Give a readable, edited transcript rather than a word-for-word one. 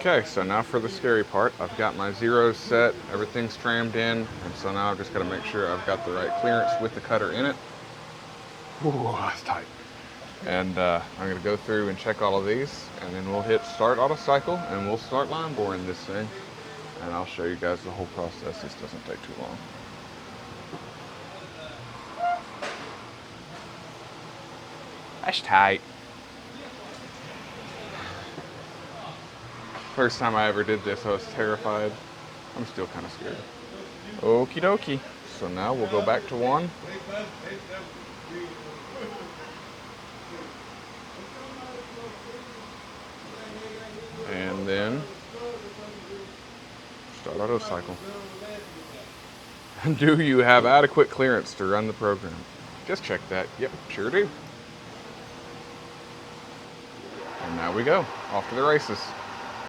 Okay, so now for the scary part. I've got my zeros set, everything's trammed in, and so now I've just got to make sure I've got the right clearance with the cutter in it. Ooh, that's tight. And I'm going to go through and check all of these, and then we'll hit start auto cycle, and we'll start line boring this thing. And I'll show you guys the whole process. This doesn't take too long. That's tight. First time I ever did this, I was terrified. I'm still kind of scared. Okie dokie. So now we'll go back to one. And then start auto cycle. Do you have adequate clearance to run the program? Just check that. Yep, sure do. And now we go. Off to the races.